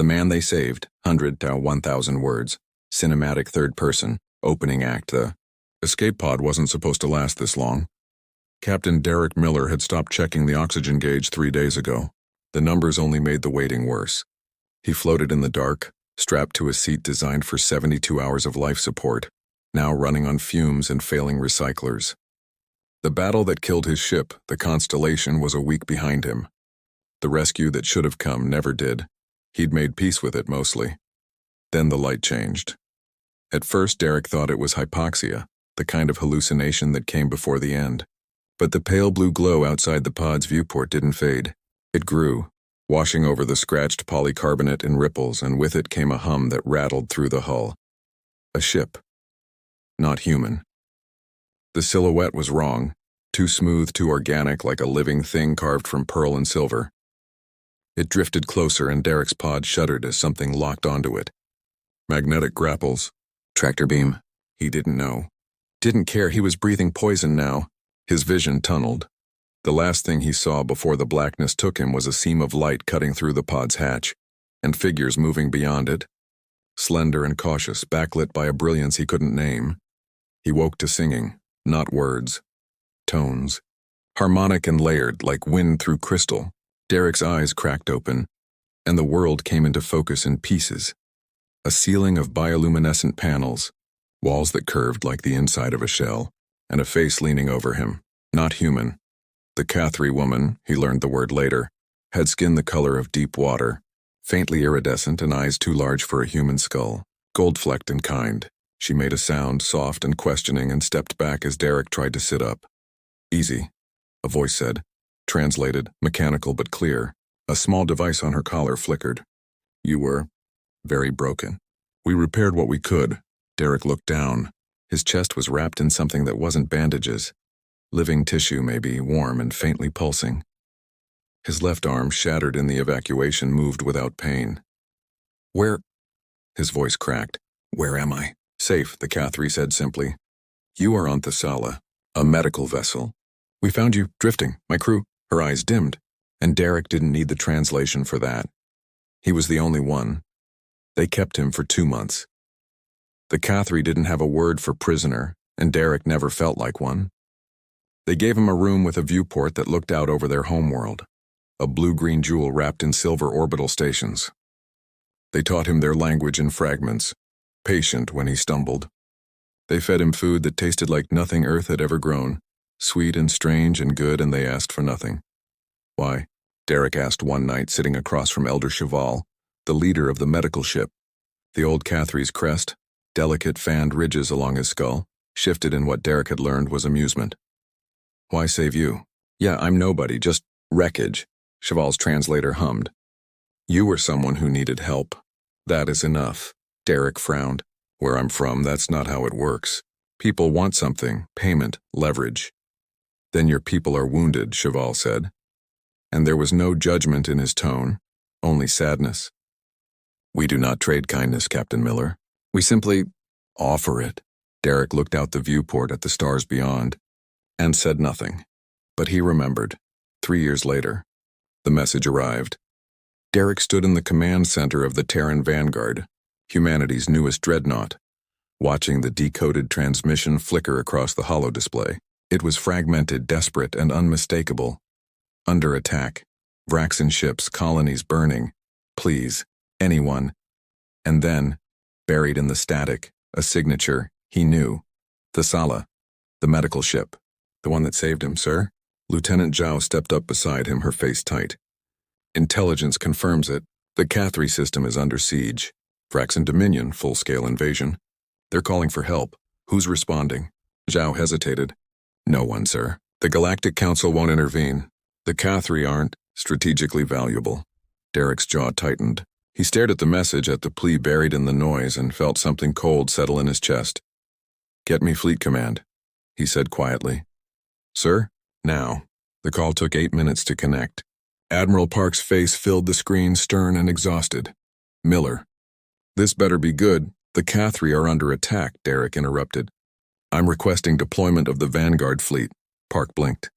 The man they saved, 100 to 1,000 words. Cinematic third person. Opening act. The escape pod wasn't supposed to last this long. Captain Derek Miller had stopped checking the oxygen gauge 3 days ago. The numbers only made the waiting worse. He floated in the dark, strapped to a seat designed for 72 hours of life support, now running on fumes and failing recyclers. The battle that killed his ship, the Constellation, was a week behind him. The rescue that should have come never did. He'd made peace with it mostly. Then the light changed. At first, Derek thought it was hypoxia, the kind of hallucination that came before the end. But the pale blue glow outside the pod's viewport didn't fade. It grew, washing over the scratched polycarbonate in ripples, and with it came a hum that rattled through the hull. A ship. Not human. The silhouette was wrong, too smooth, too organic, like a living thing carved from pearl and silver. It drifted closer, and Derek's pod shuddered as something locked onto it. Magnetic grapples. Tractor beam. He didn't know. Didn't care. He was breathing poison now. His vision tunneled. The last thing he saw before the blackness took him was a seam of light cutting through the pod's hatch, and figures moving beyond it. Slender and cautious, backlit by a brilliance he couldn't name. He woke to singing, not words. Tones. Harmonic and layered, like wind through crystal. Derek's eyes cracked open, and the world came into focus in pieces. A ceiling of bioluminescent panels, walls that curved like the inside of a shell, and a face leaning over him, not human. The Cathry woman, he learned the word later, had skin the color of deep water, faintly iridescent and eyes too large for a human skull, gold-flecked and kind. She made a sound, soft and questioning, and stepped back as Derek tried to sit up. Easy, a voice said. Translated, mechanical but clear. A small device on her collar flickered. You were very broken. We repaired what we could. Derek looked down. His chest was wrapped in something that wasn't bandages. Living tissue, maybe, warm and faintly pulsing. His left arm, shattered in the evacuation, moved without pain. Where? His voice cracked. Where am I? Safe, the Cathry said simply. You are on Thesala, a medical vessel. We found you, drifting, my crew. Her eyes dimmed, and Derek didn't need the translation for that. He was the only one. They kept him for 2 months. The Cathry didn't have a word for prisoner, and Derek never felt like one. They gave him a room with a viewport that looked out over their homeworld, a blue-green jewel wrapped in silver orbital stations. They taught him their language in fragments, patient when he stumbled. They fed him food that tasted like nothing Earth had ever grown, sweet and strange and good, and they asked for nothing. Why? Derek asked one night, sitting across from Elder Cheval, the leader of the medical ship. The old Cathry's crest, delicate fanned ridges along his skull, shifted in what Derek had learned was amusement. Why save you? Yeah, I'm nobody, just wreckage, Cheval's translator hummed. You were someone who needed help. That is enough. Derek frowned. Where I'm from, that's not how it works. People want something, payment, leverage. Then your people are wounded, Cheval said. And there was no judgment in his tone, only sadness. We do not trade kindness, Captain Miller. We simply offer it. Derek looked out the viewport at the stars beyond, and said nothing. But he remembered. 3 years later, the message arrived. Derek stood in the command center of the Terran Vanguard, humanity's newest dreadnought, watching the decoded transmission flicker across the holodisplay. It was fragmented, desperate, and unmistakable. Under attack. Vraxan ships, colonies burning. Please, anyone. And then, buried in the static, a signature he knew. Thesala, the medical ship. The one that saved him, sir? Lieutenant Zhao stepped up beside him, her face tight. Intelligence confirms it. The Cathry system is under siege. Vraxan Dominion, full-scale invasion. They're calling for help. Who's responding? Zhao hesitated. No one, sir. The Galactic Council won't intervene. The Cathry aren't strategically valuable. Derek's jaw tightened. He stared at the message, at the plea buried in the noise, and felt something cold settle in his chest. Get me fleet command, he said quietly. Sir? Now. The call took 8 minutes to connect. Admiral Park's face filled the screen, stern and exhausted. Miller. This better be good. The Cathry are under attack, Derek interrupted. I'm requesting deployment of the Vanguard fleet. Park blinked.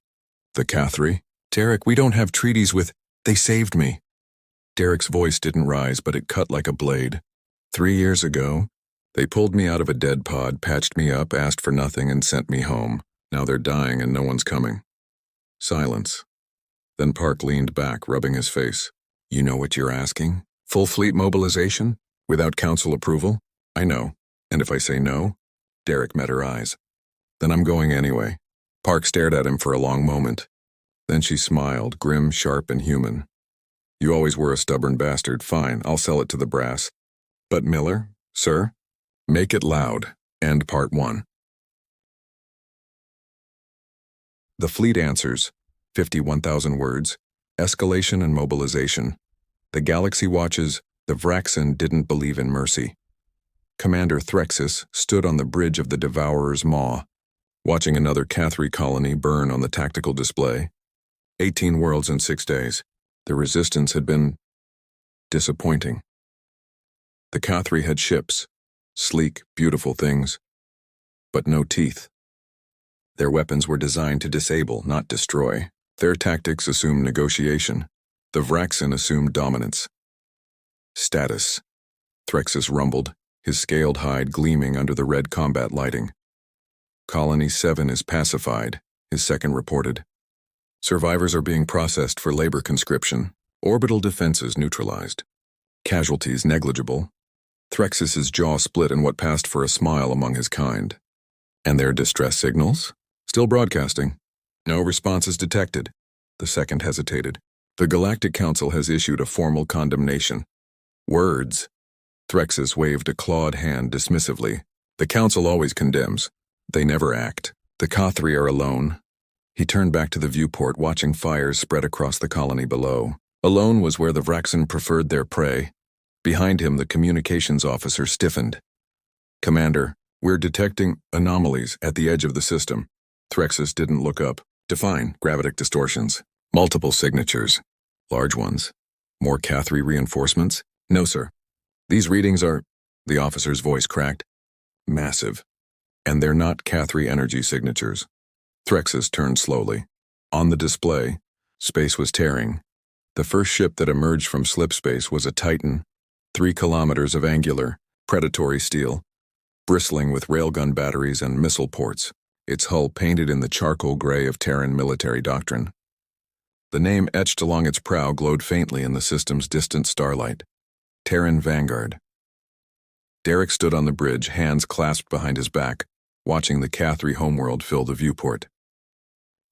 The Cathry? Derek, we don't have treaties with... They saved me. Derek's voice didn't rise, but it cut like a blade. 3 years ago, they pulled me out of a dead pod, patched me up, asked for nothing, and sent me home. Now they're dying and no one's coming. Silence. Then Park leaned back, rubbing his face. You know what you're asking? Full fleet mobilization? Without council approval? I know. And if I say no? Derek met her eyes. Then I'm going anyway. Park stared at him for a long moment. Then she smiled, grim, sharp, and human. You always were a stubborn bastard. Fine, I'll sell it to the brass. But Miller, sir? Make it loud. End part 1. The fleet answers. 51,000 words. Escalation and mobilization. The galaxy watches. The Vraxen didn't believe in mercy. Commander Threxus stood on the bridge of the Devourer's Maw, watching another Cathri colony burn on the tactical display. 18 worlds in 6 days. The resistance had been disappointing. The Cathri had ships, sleek, beautiful things, but no teeth. Their weapons were designed to disable, not destroy. Their tactics assumed negotiation. The Vraxen assumed dominance. Status. Threxus rumbled, his scaled hide gleaming under the red combat lighting. Colony 7 is pacified, his second reported. Survivors are being processed for labor conscription. Orbital defenses neutralized. Casualties negligible. Threxus's jaw split in what passed for a smile among his kind. And their distress signals? Still broadcasting. No responses detected. The second hesitated. The Galactic Council has issued a formal condemnation. Words. Threxus waved a clawed hand dismissively. The Council always condemns. They never act. The Cathri are alone. He turned back to the viewport, watching fires spread across the colony below. Alone was where the Vraxen preferred their prey. Behind him, the communications officer stiffened. Commander, we're detecting anomalies at the edge of the system. Threxus didn't look up. Define gravitic distortions. Multiple signatures. Large ones. More Cathri reinforcements? No, sir. These readings are... The officer's voice cracked. Massive. And they're not Cathri energy signatures. Threxus turned slowly. On the display, space was tearing. The first ship that emerged from slipspace was a Titan, 3 kilometers of angular, predatory steel, bristling with railgun batteries and missile ports, its hull painted in the charcoal gray of Terran military doctrine. The name etched along its prow glowed faintly in the system's distant starlight. Terran Vanguard. Derek stood on the bridge, hands clasped behind his back, watching the Cathri homeworld fill the viewport.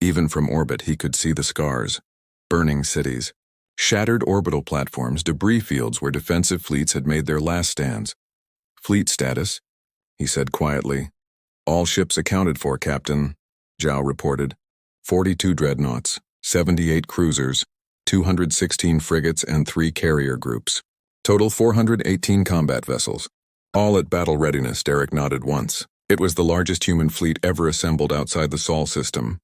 Even from orbit, he could see the scars, burning cities, shattered orbital platforms, debris fields where defensive fleets had made their last stands. Fleet status, he said quietly. All ships accounted for, Captain, Zhao reported. 42 dreadnoughts, 78 cruisers, 216 frigates, and 3 carrier groups. Total 418 combat vessels. All at battle readiness, Derek nodded once. It was the largest human fleet ever assembled outside the Sol system.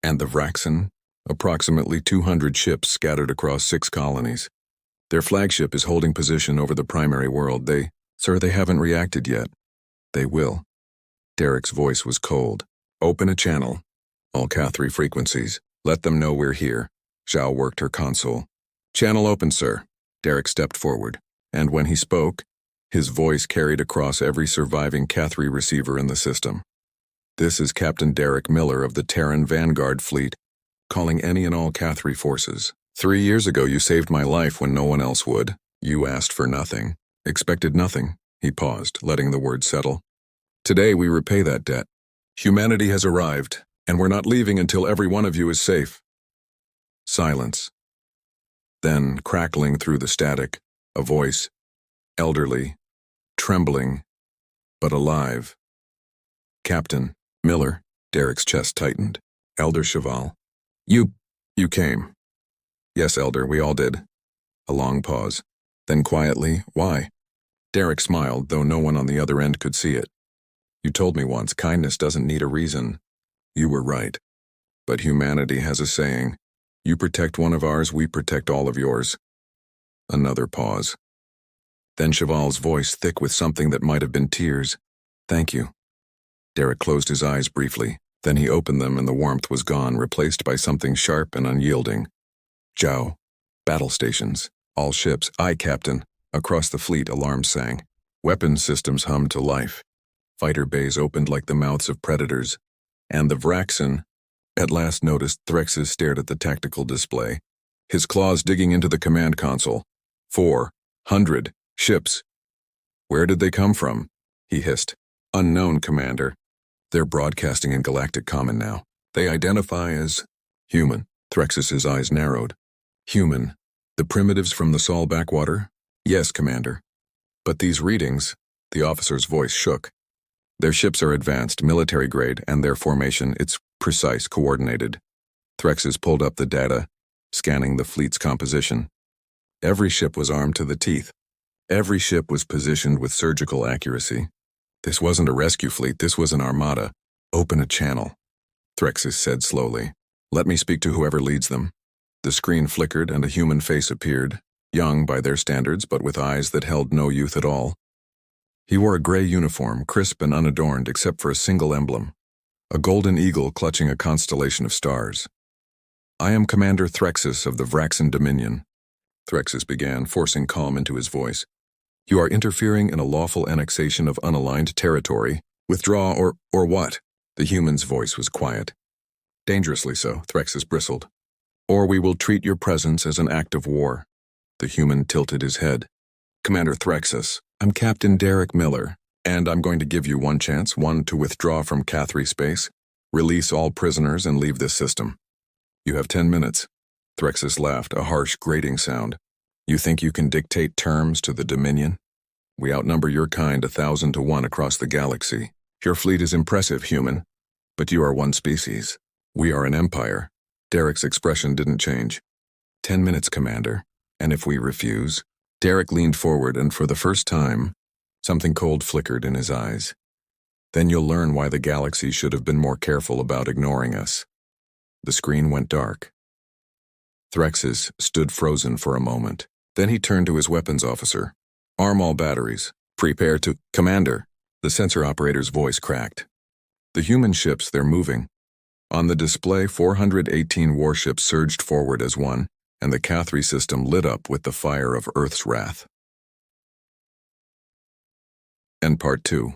And the Vraxen? Approximately 200 ships scattered across 6 colonies. Their flagship is holding position over the primary world. Sir, they haven't reacted yet. They will. Derek's voice was cold. Open a channel. All Cathri frequencies. Let them know we're here. Zhao worked her console. Channel open, sir. Derek stepped forward. And when he spoke, his voice carried across every surviving Cathri receiver in the system. This is Captain Derek Miller of the Terran Vanguard Fleet, calling any and all Cathri forces. 3 years ago you saved my life when no one else would. You asked for nothing. Expected nothing. He paused, letting the word settle. Today we repay that debt. Humanity has arrived, and we're not leaving until every one of you is safe. Silence. Then, crackling through the static, a voice, elderly, trembling, but alive. Captain Miller. Derek's chest tightened. Elder Cheval. You came. Yes, Elder, we all did. A long pause. Then quietly, why? Derek smiled, though no one on the other end could see it. You told me once, kindness doesn't need a reason. You were right. But humanity has a saying. You protect one of ours, we protect all of yours. Another pause. Then Cheval's voice thick with something that might have been tears. Thank you. Derek closed his eyes briefly. Then he opened them and the warmth was gone, replaced by something sharp and unyielding. Zhao. Battle stations. All ships, aye, Captain. Across the fleet, alarms sang. Weapons systems hummed to life. Fighter bays opened like the mouths of predators. And the Vraxen at last noticed. Threxus stared at the tactical display, his claws digging into the command console. 400 ships. Where did they come from? He hissed. Unknown, Commander. They're broadcasting in Galactic Common now. They identify as human. Threxus's eyes narrowed. Human. The primitives from the Sol backwater? Yes, Commander. But these readings, the officer's voice shook. Their ships are advanced, military grade, and their formation, it's precise, coordinated. Threxus pulled up the data, scanning the fleet's composition. Every ship was armed to the teeth. Every ship was positioned with surgical accuracy. This wasn't a rescue fleet, this was an armada. Open a channel, Threxus said slowly. Let me speak to whoever leads them. The screen flickered and a human face appeared, young by their standards but with eyes that held no youth at all. He wore a gray uniform, crisp and unadorned except for a single emblem, a golden eagle clutching a constellation of stars. I am Commander Threxus of the Vraxen Dominion, Threxus began, forcing calm into his voice. You are interfering in a lawful annexation of unaligned territory. Withdraw or what? The human's voice was quiet. Dangerously so, Threxus bristled. Or we will treat your presence as an act of war. The human tilted his head. Commander Threxus, I'm Captain Derek Miller, and I'm going to give you one chance, one to withdraw from Cathri space, release all prisoners and leave this system. You have 10 minutes. Threxus laughed, a harsh, grating sound. You think you can dictate terms to the Dominion? We outnumber your kind 1,000 to 1 across the galaxy. Your fleet is impressive, human, but you are one species. We are an empire. Derek's expression didn't change. 10 minutes, Commander. And if we refuse? Derek leaned forward, and for the first time, something cold flickered in his eyes. Then you'll learn why the galaxy should have been more careful about ignoring us. The screen went dark. Threxus stood frozen for a moment. Then he turned to his weapons officer. Arm all batteries. Prepare to... Commander! The sensor operator's voice cracked. The human ships, they're moving. On the display, 418 warships surged forward as one, and the Cathri system lit up with the fire of Earth's wrath. End Part 2.